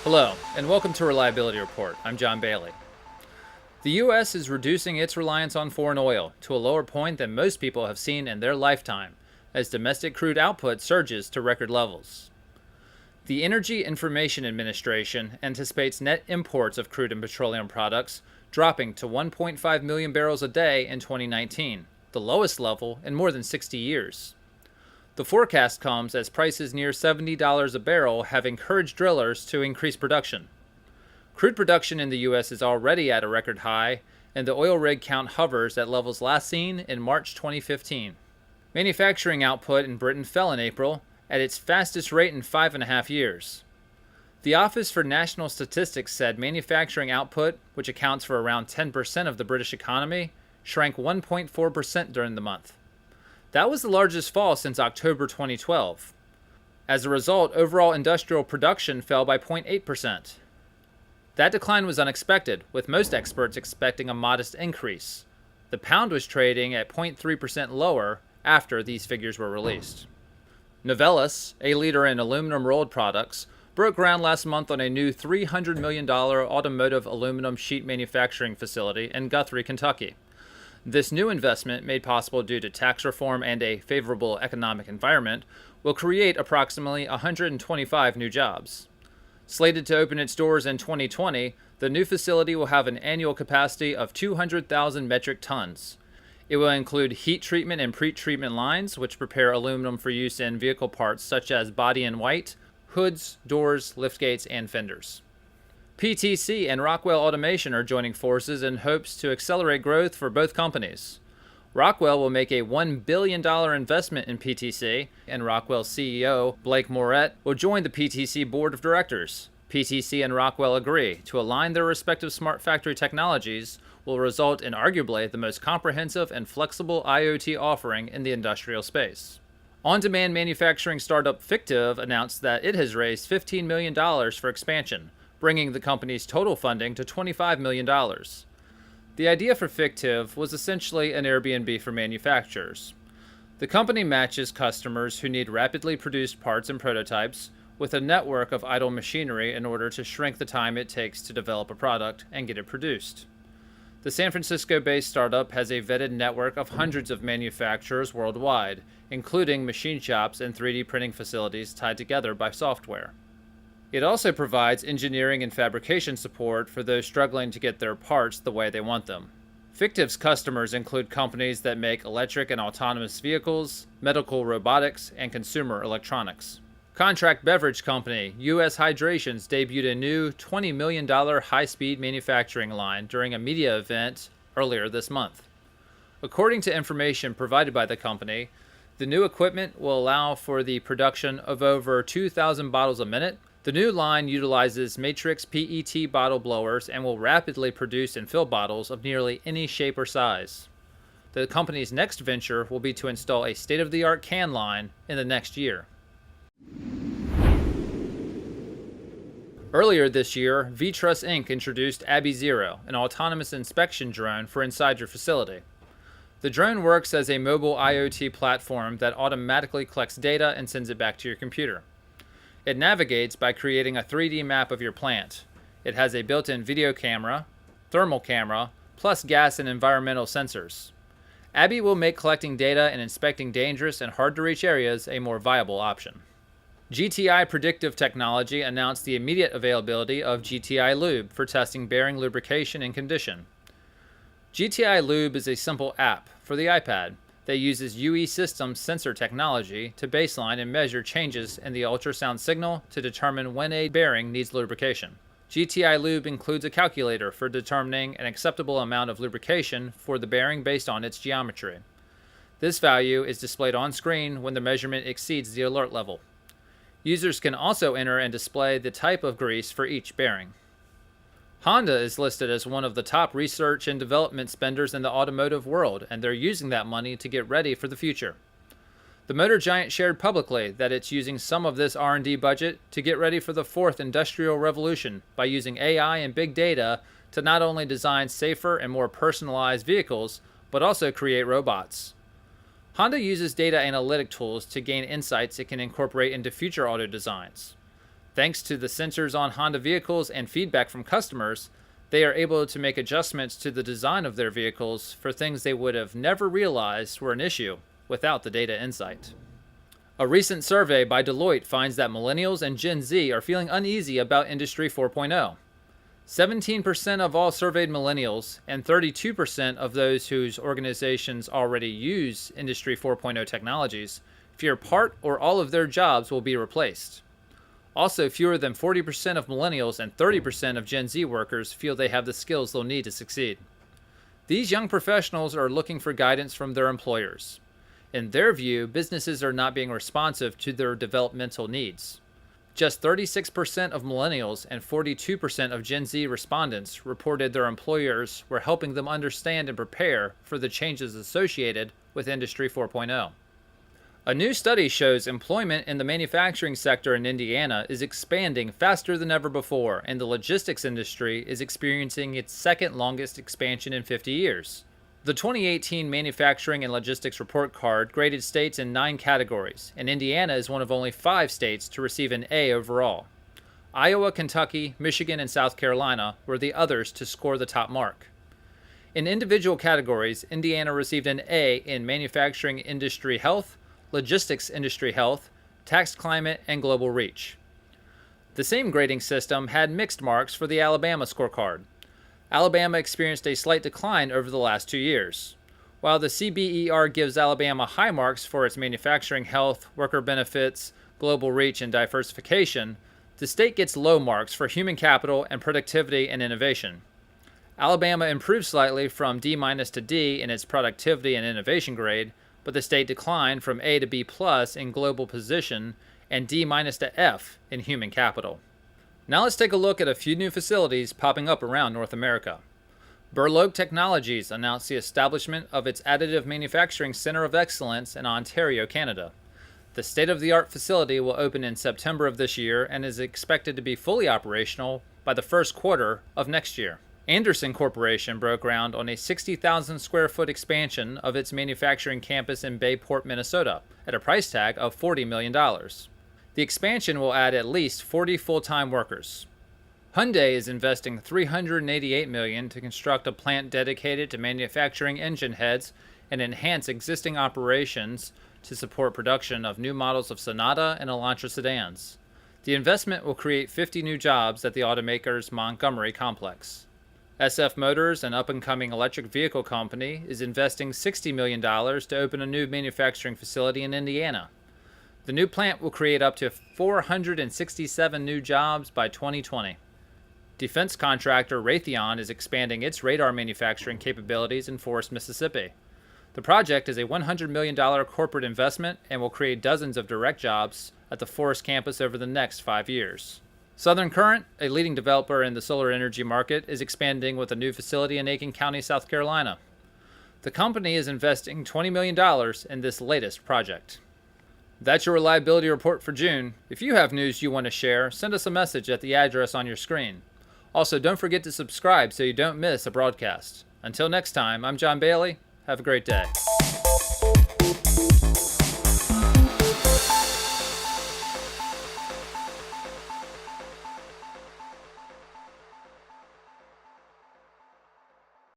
Hello, and welcome to Reliability Report. I'm John Bailey. The U.S. is reducing its reliance on foreign oil to a lower point than most people have seen in their lifetime, as domestic crude output surges to record levels. The Energy Information Administration anticipates net imports of crude and petroleum products dropping to 1.5 million barrels a day in 2019, the lowest level in more than 60 years. The forecast comes as prices near $70 a barrel have encouraged drillers to increase production. Crude production in the U.S. is already at a record high, and the oil rig count hovers at levels last seen in March 2015. Manufacturing output in Britain fell in April, at its fastest rate in 5.5 years. The Office for National Statistics said manufacturing output, which accounts for around 10% of the British economy, shrank 1.4% during the month. That was the largest fall since October 2012. As a result, overall industrial production fell by 0.8%. That decline was unexpected, with most experts expecting a modest increase. The pound was trading at 0.3% lower after these figures were released. Novelis, a leader in aluminum rolled products, broke ground last month on a new $300 million automotive aluminum sheet manufacturing facility in Guthrie, Kentucky. This new investment, made possible due to tax reform and a favorable economic environment, will create approximately 125 new jobs. Slated to open its doors in 2020, the new facility will have an annual capacity of 200,000 metric tons. It will include heat treatment and pre-treatment lines, which prepare aluminum for use in vehicle parts such as body in white, hoods, doors, liftgates, and fenders. PTC and Rockwell Automation are joining forces in hopes to accelerate growth for both companies. Rockwell will make a $1 billion investment in PTC, and Rockwell CEO Blake Moret will join the PTC board of directors. PTC and Rockwell agree to align their respective smart factory technologies will result in arguably the most comprehensive and flexible IoT offering in the industrial space. On-demand manufacturing startup Fiftive announced that it has raised $15 million for expansion, bringing the company's total funding to $25 million. The idea for Fiftive was essentially an Airbnb for manufacturers. The company matches customers who need rapidly produced parts and prototypes with a network of idle machinery in order to shrink the time it takes to develop a product and get it produced. The San Francisco-based startup has a vetted network of hundreds of manufacturers worldwide, including machine shops and 3D printing facilities tied together by software. It also provides engineering and fabrication support for those struggling to get their parts the way they want them. Fiftive's customers include companies that make electric and autonomous vehicles, medical robotics, and consumer electronics. Contract beverage company U.S. Hydrations debuted a new $20 million high-speed manufacturing line during a media event earlier this month. According to information provided by the company, the new equipment will allow for the production of over 2,000 bottles a minute. The new line utilizes matrix PET bottle blowers and will rapidly produce and fill bottles of nearly any shape or size. The company's next venture will be to install a state-of-the-art can line in the next year. Earlier this year, VTrust Inc. introduced Abby Zero, an autonomous inspection drone for inside your facility. The drone works as a mobile IoT platform that automatically collects data and sends it back to your computer. It navigates by creating a 3D map of your plant. It has a built-in video camera, thermal camera, plus gas and environmental sensors. Abby will make collecting data and inspecting dangerous and hard-to-reach areas a more viable option. GTI Predictive Technology announced the immediate availability of GTI Lube for testing bearing lubrication and condition. GTI Lube is a simple app for the iPad that uses UE Systems sensor technology to baseline and measure changes in the ultrasound signal to determine when a bearing needs lubrication. GTI Lube includes a calculator for determining an acceptable amount of lubrication for the bearing based on its geometry. This value is displayed on screen when the measurement exceeds the alert level. Users can also enter and display the type of grease for each bearing. Honda is listed as one of the top research and development spenders in the automotive world, and they're using that money to get ready for the future. The motor giant shared publicly that it's using some of this R&D budget to get ready for the fourth industrial revolution by using AI and big data to not only design safer and more personalized vehicles, but also create robots. Honda uses data analytic tools to gain insights it can incorporate into future auto designs. Thanks to the sensors on Honda vehicles and feedback from customers, they are able to make adjustments to the design of their vehicles for things they would have never realized were an issue without the data insight. A recent survey by Deloitte finds that millennials and Gen Z are feeling uneasy about Industry 4.0. 17% of all surveyed millennials and 32% of those whose organizations already use Industry 4.0 technologies fear part or all of their jobs will be replaced. Also, fewer than 40% of millennials and 30% of Gen Z workers feel they have the skills they'll need to succeed. These young professionals are looking for guidance from their employers. In their view, businesses are not being responsive to their developmental needs. Just 36% of millennials and 42% of Gen Z respondents reported their employers were helping them understand and prepare for the changes associated with Industry 4.0. A new study shows employment in the manufacturing sector in Indiana is expanding faster than ever before, and the logistics industry is experiencing its second longest expansion in 50 years. The 2018 Manufacturing and Logistics Report Card graded states in 9 categories, and Indiana is one of only 5 states to receive an A overall. Iowa, Kentucky, Michigan, and South Carolina were the others to score the top mark. In individual categories, Indiana received an A in Manufacturing Industry Health, Logistics Industry Health, Tax Climate, and Global Reach. The same grading system had mixed marks for the Alabama scorecard. Alabama experienced a slight decline over the last 2 years. While the CBER gives Alabama high marks for its manufacturing health, worker benefits, global reach, and diversification, the state gets low marks for human capital and productivity and innovation. Alabama improved slightly from D- to D in its productivity and innovation grade, but the state declined from A to B+ in global position and D- to F in human capital. Now let's take a look at a few new facilities popping up around North America. Burloak Technologies announced the establishment of its Additive Manufacturing Center of Excellence in Ontario, Canada. The state-of-the-art facility will open in September of this year and is expected to be fully operational by the first quarter of next year. Anderson Corporation broke ground on a 60,000 square foot expansion of its manufacturing campus in Bayport, Minnesota, at a price tag of $40 million. The expansion will add at least 40 full-time workers. Hyundai is investing $388 million to construct a plant dedicated to manufacturing engine heads and enhance existing operations to support production of new models of Sonata and Elantra sedans. The investment will create 50 new jobs at the automaker's Montgomery complex. SF Motors, an up-and-coming electric vehicle company, is investing $60 million to open a new manufacturing facility in Indiana. The new plant will create up to 467 new jobs by 2020. Defense contractor Raytheon is expanding its radar manufacturing capabilities in Forest, Mississippi. The project is a $100 million corporate investment and will create dozens of direct jobs at the Forest campus over the next 5 years. Southern Current, a leading developer in the solar energy market, is expanding with a new facility in Aiken County, South Carolina. The company is investing $20 million in this latest project. That's your reliability report for June. If you have news you want to share, send us a message at the address on your screen. Also, don't forget to subscribe so you don't miss a broadcast. Until next time, I'm John Bailey. Have a great day.